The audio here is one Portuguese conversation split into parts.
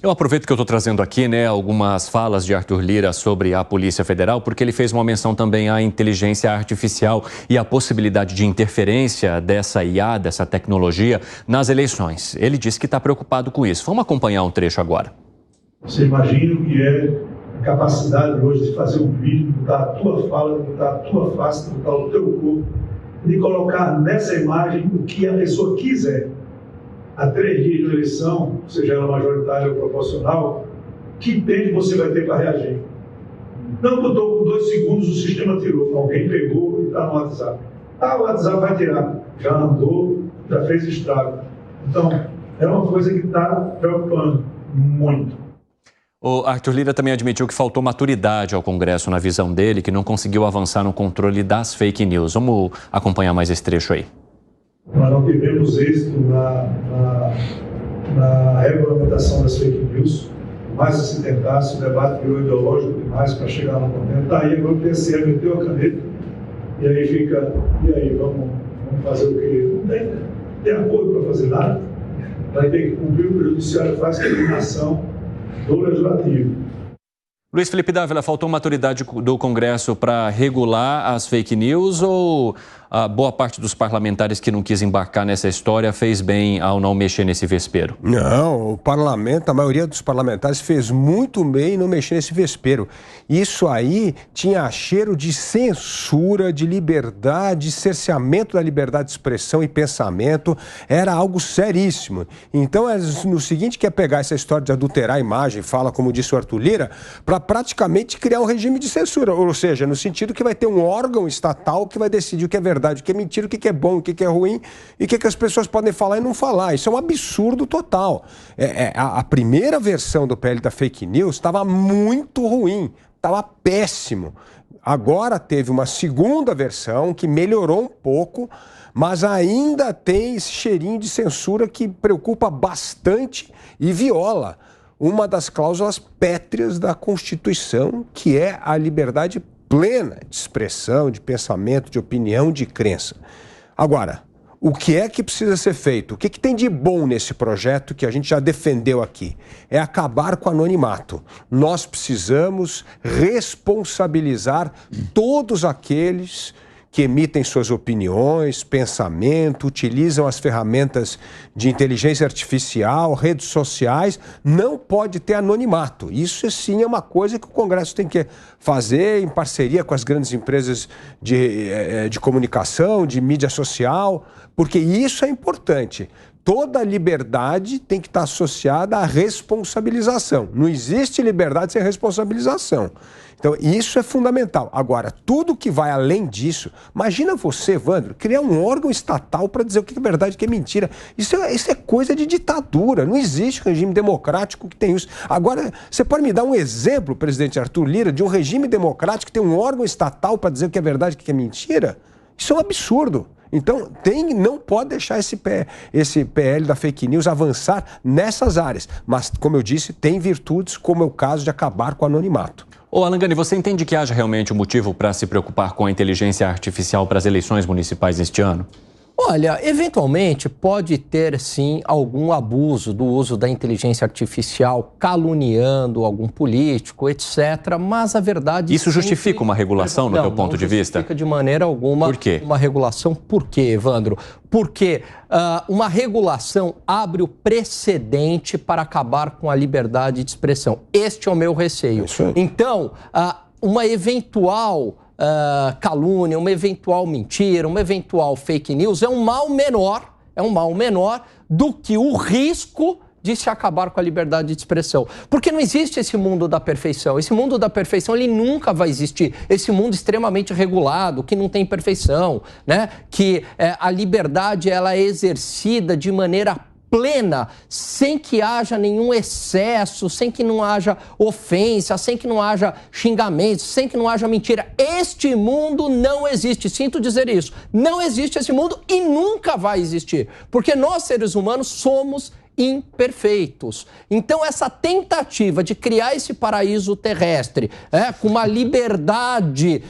Eu aproveito que eu estou trazendo aqui, algumas falas de Arthur Lira sobre a Polícia Federal, porque ele fez uma menção também à inteligência artificial e à possibilidade de interferência dessa IA, dessa tecnologia, nas eleições. Ele disse que está preocupado com isso. Vamos acompanhar um trecho agora. Você imagina o que é a capacidade hoje de fazer um vídeo, botar a tua fala, botar a tua face, botar o teu corpo, de colocar nessa imagem o que a pessoa quiser. Há 3 dias de eleição, seja ela majoritária ou proporcional, que tempo você vai ter para reagir? Não botou com 2 segundos, o sistema tirou. Alguém pegou e está no WhatsApp. O WhatsApp vai tirar. Já andou, já fez estrago. Então, é uma coisa que está preocupando muito. O Arthur Lira também admitiu que faltou maturidade ao Congresso na visão dele, que não conseguiu avançar no controle das fake news. Vamos acompanhar mais esse trecho aí. Nós não tivemos êxito na regulamentação das fake news, mais se tentasse, o debate virou ideológico demais para chegar no momento. Tá aí, agora o TSE meteu a caneta, e aí fica, e aí, vamos fazer o quê? Não tem acordo para fazer nada, vai ter que cumprir o que o Judiciário faz, que é a eliminação do Legislativo. Luiz Felipe Dávila, faltou maturidade do Congresso para regular as fake news ou a boa parte dos parlamentares que não quis embarcar nessa história fez bem ao não mexer nesse vespeiro? Não, o parlamento, a maioria dos parlamentares fez muito bem em não mexer nesse vespeiro. Isso aí tinha cheiro de censura, de liberdade, de cerceamento da liberdade de expressão e pensamento, era algo seríssimo. Então, no seguinte, quer pegar essa história de adulterar a imagem, fala, como disse o Arthur Lira, para praticamente criar um regime de censura, ou seja, no sentido que vai ter um órgão estatal que vai decidir o que é verdade, o que é mentira, o que é bom, o que é ruim e o que as pessoas podem falar e não falar. Isso é um absurdo total. A primeira versão do PL da fake news estava muito ruim, estava péssimo. Agora teve uma segunda versão que melhorou um pouco, mas ainda tem esse cheirinho de censura que preocupa bastante e viola uma das cláusulas pétreas da Constituição, que é a liberdade plena de expressão, de pensamento, de opinião, de crença. Agora, o que é que precisa ser feito? O que tem de bom nesse projeto que a gente já defendeu aqui? É acabar com o anonimato. Nós precisamos responsabilizar todos aqueles que emitem suas opiniões, pensamento, utilizam as ferramentas de inteligência artificial, redes sociais. Não pode ter anonimato. Isso sim é uma coisa que o Congresso tem que fazer em parceria com as grandes empresas de comunicação, de mídia social, porque isso é importante. Toda liberdade tem que estar associada à responsabilização. Não existe liberdade sem responsabilização. Então, isso é fundamental. Agora, tudo que vai além disso, imagina você, Evandro, criar um órgão estatal para dizer o que é verdade e o que é mentira. Isso é coisa de ditadura. Não existe regime democrático que tem isso. Agora, você pode me dar um exemplo, presidente Arthur Lira, de um regime democrático que tem um órgão estatal para dizer o que é verdade e o que é mentira? Isso é um absurdo. Então, não pode deixar esse PL da fake news avançar nessas áreas. Mas, como eu disse, tem virtudes, como é o caso de acabar com o anonimato. Ô, Alangani, você entende que haja realmente um motivo para se preocupar com a inteligência artificial para as eleições municipais este ano? Olha, eventualmente pode ter sim algum abuso do uso da inteligência artificial, caluniando algum político, etc. Mas a verdade... Isso justifica uma regulação, no teu ponto de vista? Não justifica de maneira alguma. Por quê? Uma regulação. Por quê, Evandro? Porque uma regulação abre o precedente para acabar com a liberdade de expressão. Este é o meu receio. Então, uma eventual... calúnia, uma eventual mentira, uma eventual fake news é um mal menor do que o risco de se acabar com a liberdade de expressão. Porque não existe esse mundo da perfeição. Esse mundo da perfeição, ele nunca vai existir. Esse mundo extremamente regulado, que não tem perfeição, né? Que a liberdade ela é exercida de maneira plena, sem que haja nenhum excesso, sem que não haja ofensa, sem que não haja xingamentos, sem que não haja mentira. Este mundo não existe, sinto dizer isso. Não existe esse mundo e nunca vai existir, porque nós, seres humanos, somos imperfeitos. Então, essa tentativa de criar esse paraíso terrestre com uma liberdade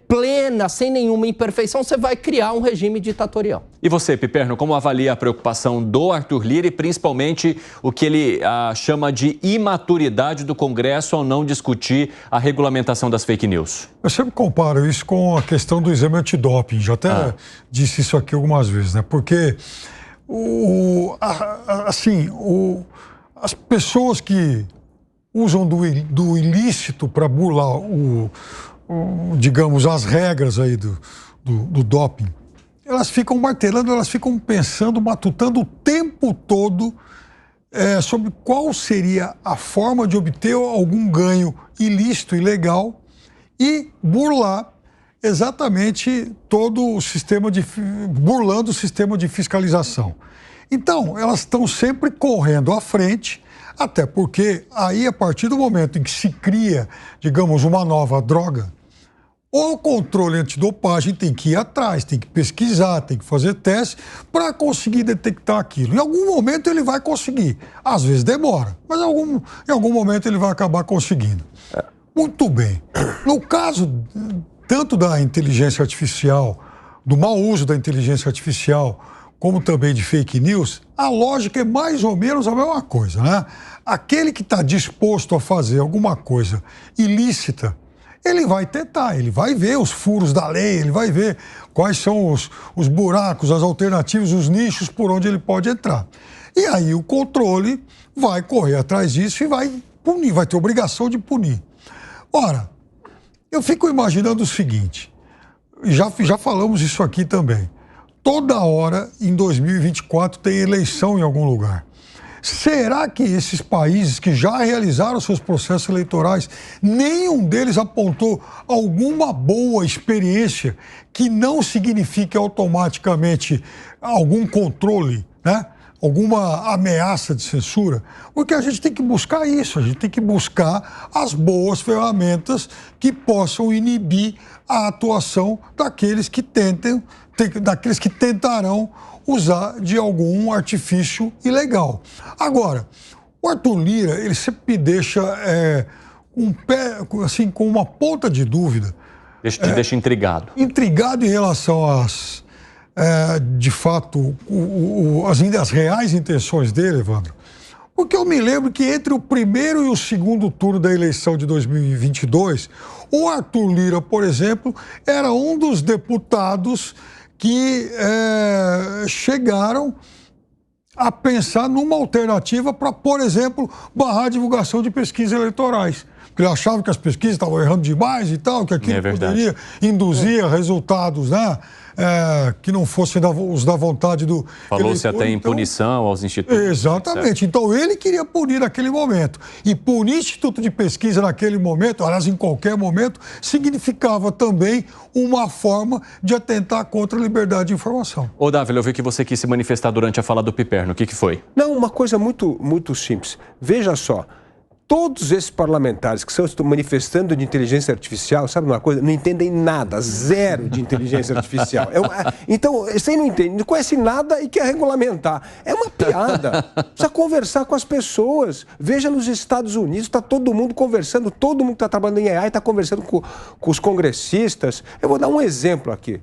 plena, sem nenhuma imperfeição, você vai criar um regime ditatorial. E você, Piperno, como avalia a preocupação do Arthur Lira e principalmente o que ele chama de imaturidade do Congresso ao não discutir a regulamentação das fake news? Eu sempre comparo isso com a questão do exame antidoping. Já até disse isso aqui algumas vezes, né? Porque as pessoas que usam do ilícito para burlar digamos, as regras aí do doping, elas ficam martelando, elas ficam pensando, matutando o tempo todo sobre qual seria a forma de obter algum ganho ilícito, ilegal, e burlar exatamente todo o sistema burlando o sistema de fiscalização. Então, elas estão sempre correndo à frente, até porque aí, a partir do momento em que se cria, digamos, uma nova droga, o controle antidopagem tem que ir atrás, tem que pesquisar, tem que fazer testes para conseguir detectar aquilo. Em algum momento ele vai conseguir. Às vezes demora, mas em algum momento ele vai acabar conseguindo. Muito bem. No caso tanto da inteligência artificial, do mau uso da inteligência artificial, como também de fake news, a lógica é mais ou menos a mesma coisa, né? Aquele que está disposto a fazer alguma coisa ilícita, ele vai tentar, ele vai ver os furos da lei, ele vai ver quais são os buracos, as alternativas, os nichos por onde ele pode entrar. E aí o controle vai correr atrás disso e vai punir, vai ter obrigação de punir. Ora, eu fico imaginando o seguinte, já falamos isso aqui também, toda hora em 2024 tem eleição em algum lugar. Será que esses países que já realizaram seus processos eleitorais, nenhum deles apontou alguma boa experiência que não signifique automaticamente algum controle, né? Alguma ameaça de censura? Porque a gente tem que buscar isso, a gente tem que buscar as boas ferramentas que possam inibir a atuação daqueles que tentarão usar de algum artifício ilegal. Agora, o Arthur Lira, ele sempre me deixa um pé, assim, com uma ponta de dúvida. Te deixa intrigado. Intrigado em relação às, de fato, as reais intenções dele, Evandro. Porque eu me lembro que entre o primeiro e o segundo turno da eleição de 2022, o Arthur Lira, por exemplo, era um dos deputados que chegaram a pensar numa alternativa para, por exemplo, barrar a divulgação de pesquisas eleitorais. Porque ele achava que as pesquisas estavam errando demais e tal, que aquilo poderia induzir resultados, né? Que não fossem os da vontade do... Falou-se até em punição aos institutos. Exatamente. Então, ele queria punir naquele momento. E punir instituto de pesquisa naquele momento, aliás, em qualquer momento, significava também uma forma de atentar contra a liberdade de informação. Ô, Dávila, eu vi que você quis se manifestar durante a fala do Piperno. O que foi? Não, uma coisa muito simples. Veja só. Todos esses parlamentares que estão manifestando de inteligência artificial, sabe uma coisa? Não entendem nada, zero de inteligência artificial. Então, você não entende, não conhece nada e quer regulamentar. É uma piada. Precisa conversar com as pessoas. Veja nos Estados Unidos, está todo mundo conversando, todo mundo que está trabalhando em AI está conversando com os congressistas. Eu vou dar um exemplo aqui.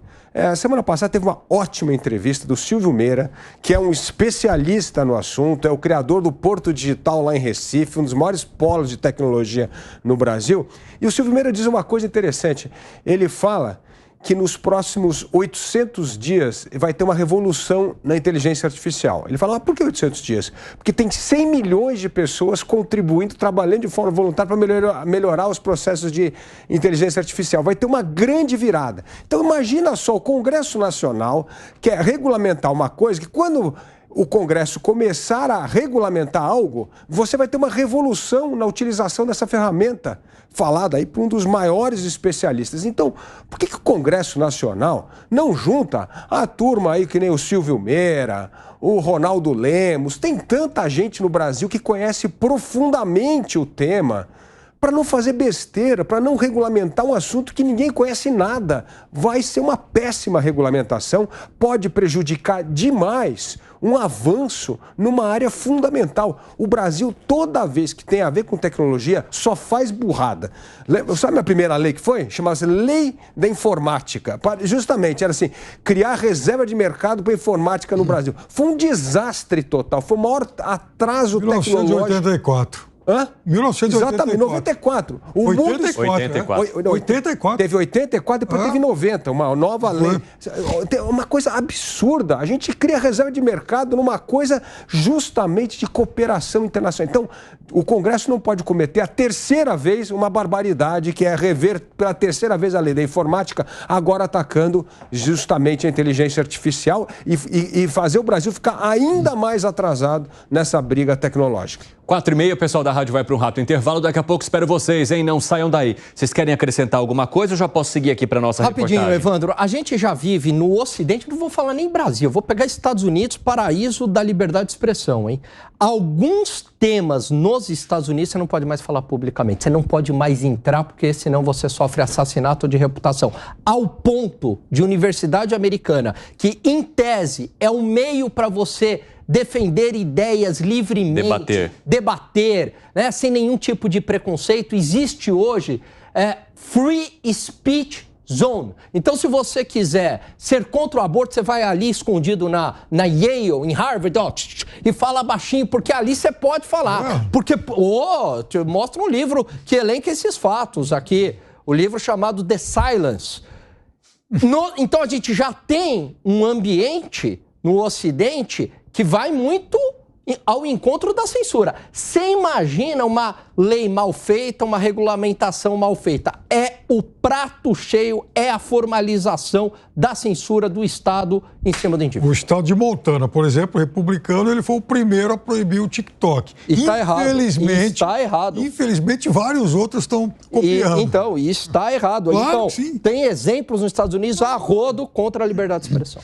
Semana passada teve uma ótima entrevista do Silvio Meira, que é um especialista no assunto, é o criador do Porto Digital lá em Recife, um dos maiores polos de tecnologia no Brasil. E o Silvio Meira diz uma coisa interessante. Ele fala que nos próximos 800 dias vai ter uma revolução na inteligência artificial. Ele fala, mas por que 800 dias? Porque tem 100 milhões de pessoas contribuindo, trabalhando de forma voluntária para melhorar os processos de inteligência artificial. Vai ter uma grande virada. Então imagina só, o Congresso Nacional quer regulamentar uma coisa que quando o Congresso começar a regulamentar algo, você vai ter uma revolução na utilização dessa ferramenta, falada aí por um dos maiores especialistas. Então, por que o Congresso Nacional não junta a turma aí que nem o Silvio Meira, o Ronaldo Lemos, tem tanta gente no Brasil que conhece profundamente o tema, para não fazer besteira, para não regulamentar um assunto que ninguém conhece nada. Vai ser uma péssima regulamentação, pode prejudicar demais um avanço numa área fundamental. O Brasil, toda vez que tem a ver com tecnologia, só faz burrada. Sabe a primeira lei que foi? Chamava-se Lei da Informática. Justamente, era assim, criar reserva de mercado para informática no Brasil. Foi um desastre total, foi o maior atraso tecnológico. 1984. Hã? 1984. Exatamente, 94. O 84. Teve 84 e depois teve 90, uma nova lei. Uma coisa absurda. A gente cria reserva de mercado numa coisa justamente de cooperação internacional. Então, o Congresso não pode cometer a terceira vez uma barbaridade, que é rever pela terceira vez a lei da informática, agora atacando justamente a inteligência artificial e fazer o Brasil ficar ainda mais atrasado nessa briga tecnológica. 4h30, o pessoal da rádio vai para um rápido intervalo. Daqui a pouco espero vocês, hein? Não saiam daí. Vocês querem acrescentar alguma coisa ou já posso seguir aqui para nossa Rapidinho, reportagem? Evandro. A gente já vive no Ocidente, não vou falar nem Brasil, vou pegar Estados Unidos, paraíso da liberdade de expressão, hein? Alguns temas nos Estados Unidos você não pode mais falar publicamente. Você não pode mais entrar, porque senão você sofre assassinato de reputação. Ao ponto de universidade americana, que em tese é um meio para você defender ideias livremente, debater, né, sem nenhum tipo de preconceito. Existe hoje Free Speech Zone. Então, se você quiser ser contra o aborto, você vai ali escondido na Yale, em Harvard, e fala baixinho, porque ali você pode falar. Porque, te mostra um livro que elenca esses fatos aqui, o livro chamado The Silence. Então, a gente já tem um ambiente no Ocidente que vai muito ao encontro da censura. Você imagina uma lei mal feita, uma regulamentação mal feita. É o prato cheio, é a formalização da censura do Estado em cima do indivíduo. O Estado de Montana, por exemplo, republicano, ele foi o primeiro a proibir o TikTok. E está errado. Está errado. Infelizmente, vários outros estão copiando. Então, isso está errado. Claro, então, sim. Tem exemplos nos Estados Unidos a rodo contra a liberdade de expressão.